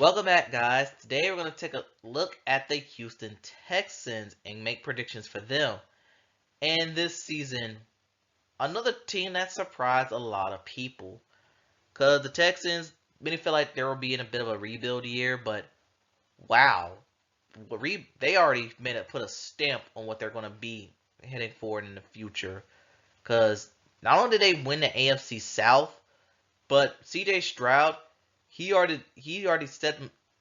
Welcome back, guys. Today we're going to take a look at the Houston Texans and make predictions for them. And this season, another team that surprised a lot of people. Because the Texans, many feel like they will be in a bit of a rebuild year, but wow. They already put a stamp on what they're going to be heading forward in the future. Because not only did they win the AFC South, but CJ Stroud, he already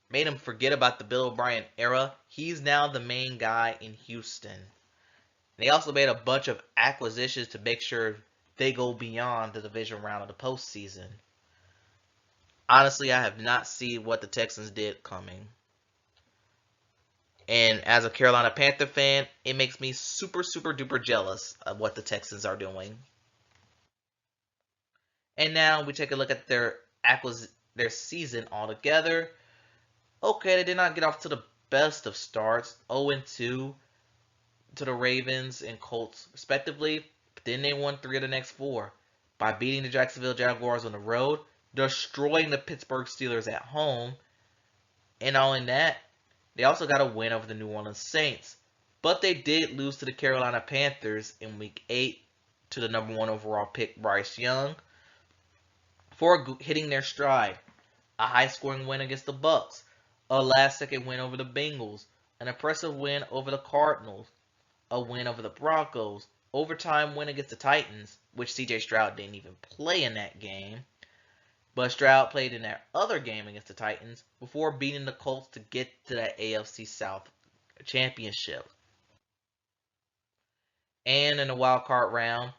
made him forget about the Bill O'Brien era. He's now the main guy in Houston. They also made a bunch of acquisitions to make sure they go beyond the division round of the postseason. Honestly, I have not seen what the Texans did coming. And as a Carolina Panther fan, it makes me super, super duper jealous of what the Texans are doing. And now we take a look at their season altogether. Okay, they did not get off to the best of starts, 0-2 to the Ravens and Colts respectively. But then they won 3 of the next 4 by beating the Jacksonville Jaguars on the road, destroying the Pittsburgh Steelers at home, and not only that, they also got a win over the New Orleans Saints. But they did lose to the Carolina Panthers in Week 8 to the number 1 overall pick Bryce Young for hitting their stride. A high-scoring win against the Bucks, a last-second win over the Bengals, an impressive win over the Cardinals, a win over the Broncos, overtime win against the Titans, which CJ Stroud didn't even play in that game, but Stroud played in that other game against the Titans before beating the Colts to get to that AFC South championship. And in the wild card round,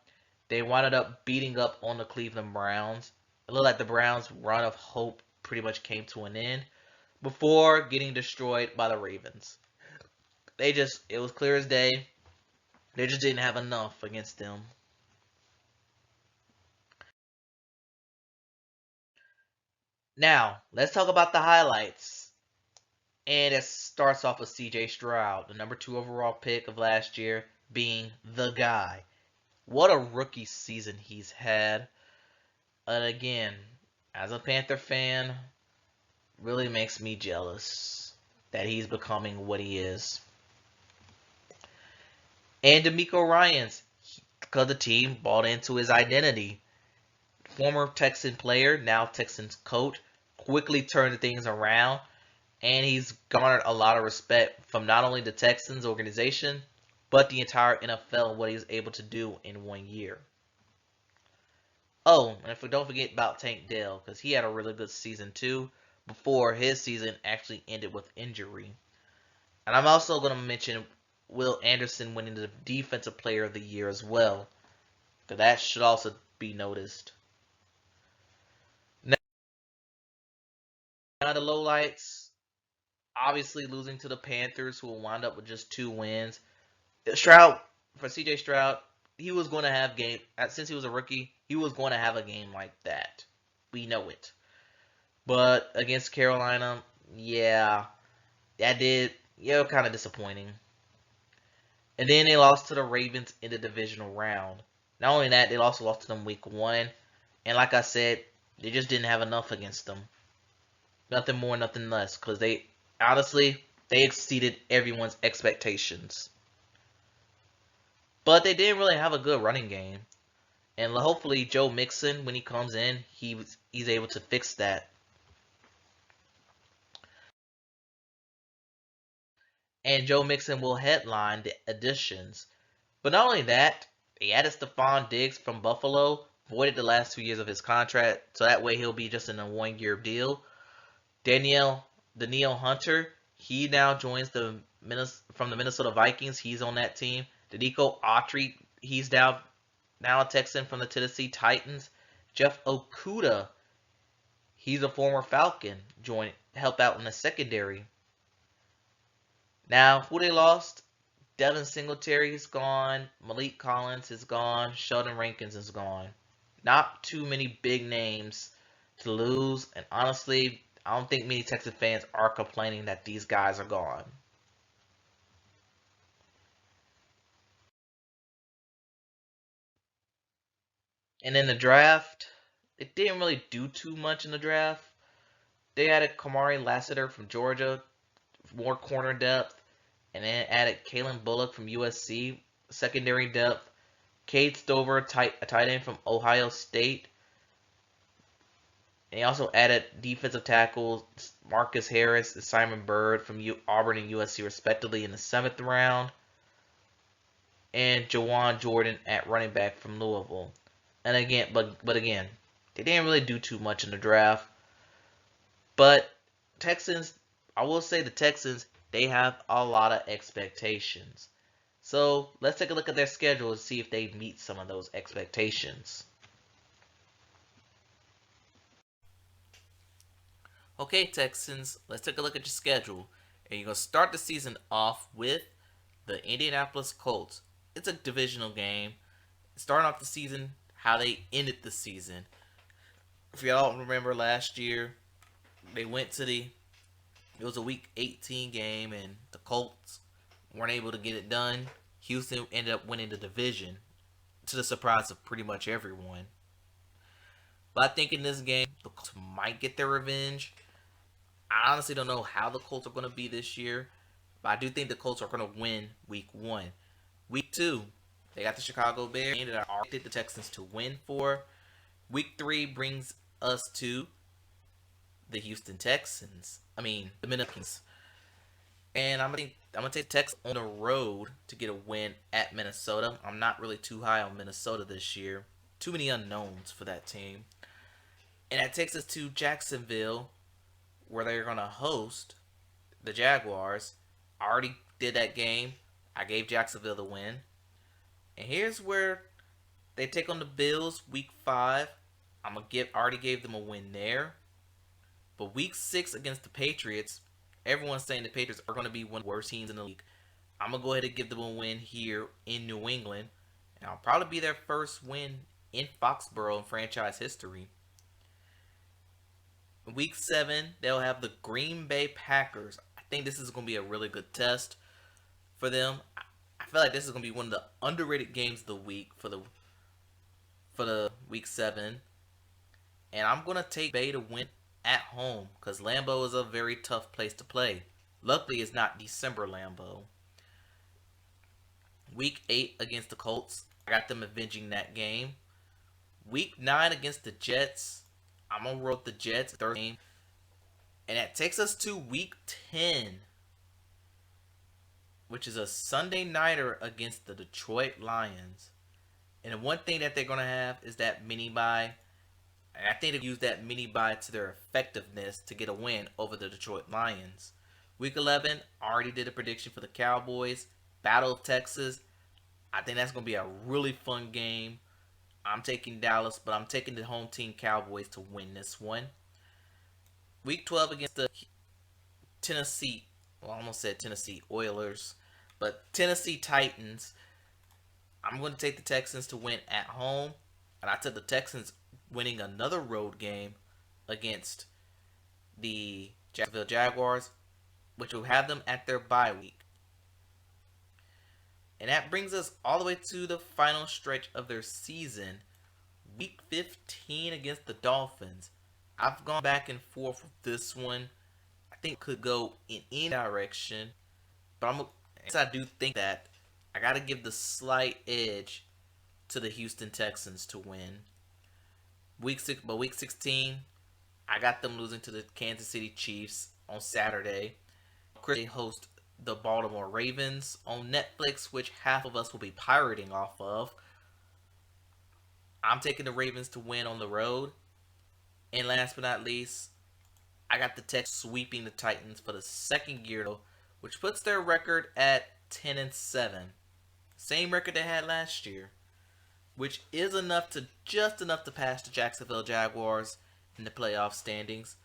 they wound up beating up on the Cleveland Browns. It looked like the Browns' run of hope pretty much came to an end before getting destroyed by the Ravens. It was clear as day, they just didn't have enough against them. Now, let's talk about the highlights. And it starts off with CJ Stroud, the number 2 overall pick of last year, being the guy. What a rookie season he's had. And again, as a Panther fan, really makes me jealous that he's becoming what he is. And D'Amico Ryans, because the team bought into his identity. Former Texan player, now Texans coach, quickly turned things around, and he's garnered a lot of respect from not only the Texans organization, but the entire NFL, what he was able to do in 1 year. Oh, and don't forget about Tank Dell, because he had a really good season too, before his season actually ended with injury. And I'm also going to mention Will Anderson winning the Defensive Player of the Year as well, because that should also be noticed. Now the lowlights, obviously losing to the Panthers, who will wind up with just 2 wins. Stroud, for CJ Stroud, he was going to have since he was a rookie, he was going to have a game like that. We know it. But against Carolina, yeah, kind of disappointing. And then they lost to the Ravens in the divisional round. Not only that, they also lost to them week 1. And like I said, they just didn't have enough against them. Nothing more, nothing less. Because they exceeded everyone's expectations. But they didn't really have a good running game. And hopefully Joe Mixon, when he comes in, he's able to fix that. And Joe Mixon will headline the additions. But not only that, they added Stephon Diggs from Buffalo, voided the last 2 years of his contract, so that way he'll be just in a 1-year deal. Danielle Hunter, he now joins from the Minnesota Vikings. He's on that team. Danico Autry, he's now a Texan from the Tennessee Titans. Jeff Okudah, he's a former Falcon, help out in the secondary. Now, who they lost? Devin Singletary is gone. Malik Collins is gone. Sheldon Rankins is gone. Not too many big names to lose. And honestly, I don't think many Texas fans are complaining that these guys are gone. And in the draft, it didn't really do too much in the draft. They added Kamari Lassiter from Georgia, more corner depth, and then added Kalen Bullock from USC, secondary depth. Cade Stover, a tight end from Ohio State. And he also added defensive tackles Marcus Harris and Simon Bird from Auburn and USC respectively in the 7th round, and Jawan Jordan at running back from Louisville. And again, but again, they didn't really do too much in the draft. But Texans, I will say the Texans, they have a lot of expectations. So let's take a look at their schedule and see if they meet some of those expectations. Okay, Texans, let's take a look at your schedule. And you're going to start the season off with the Indianapolis Colts. It's a divisional game. Starting off the season, how they ended the season. If y'all remember last year, they went to it was a week 18 game, and the Colts weren't able to get it done. Houston ended up winning the division to the surprise of pretty much everyone. But I think in this game, the Colts might get their revenge. I honestly don't know how the Colts are going to be this year, but I do think the Colts are going to win week 1. Week 2, they got the Chicago Bears that I predicted the Texans to win for. Week 3 brings us to the Houston Texans. The Minnesota. And I'm gonna take the Texans on the road to get a win at Minnesota. I'm not really too high on Minnesota this year. Too many unknowns for that team. And that takes us to Jacksonville, where they're gonna host the Jaguars. I already did that game. I gave Jacksonville the win. And here's where they take on the Bills week 5. Already gave them a win there. But week 6 against the Patriots, everyone's saying the Patriots are going to be one of the worst teams in the league. I'm going to go ahead and give them a win here in New England. And I'll probably be their first win in Foxborough in franchise history. Week 7, they'll have the Green Bay Packers. I think this is going to be a really good test for them. I feel like this is going to be one of the underrated games of the week for the week 7. And I'm going to take Bay to win at home because Lambeau is a very tough place to play. Luckily, it's not December Lambeau. Week 8 against the Colts, I got them avenging that game. Week 9 against the Jets, I'm going to roll the Jets, third game. And that takes us to week 10, which is a Sunday nighter against the Detroit Lions. And the one thing that they're going to have is that mini bye. And I think they've used that mini bye to their effectiveness to get a win over the Detroit Lions. Week 11, already did a prediction for the Cowboys. Battle of Texas. I think that's going to be a really fun game. I'm taking Dallas, but I'm taking the home team Cowboys to win this one. Week 12 against the Tennessee, well, I almost said Tennessee Oilers, but Tennessee Titans. I'm going to take the Texans to win at home. And I took the Texans winning another road game against the Jacksonville Jaguars, which will have them at their bye week. And that brings us all the way to the final stretch of their season. Week 15 against the Dolphins. I've gone back and forth with this one. I think it could go in any direction. But I do think that I got to give the slight edge to the Houston Texans to win. Week 16, I got them losing to the Kansas City Chiefs on Saturday. They host the Baltimore Ravens on Netflix, which half of us will be pirating off of. I'm taking the Ravens to win on the road. And last but not least, I got the Texans sweeping the Titans for the second year, which puts their record at 10-7. Same record they had last year, which is just enough to pass the Jacksonville Jaguars in the playoff standings.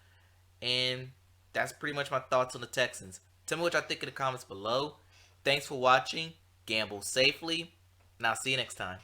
And that's pretty much my thoughts on the Texans. Tell me what y'all think in the comments below. Thanks for watching. Gamble safely, and I'll see you next time.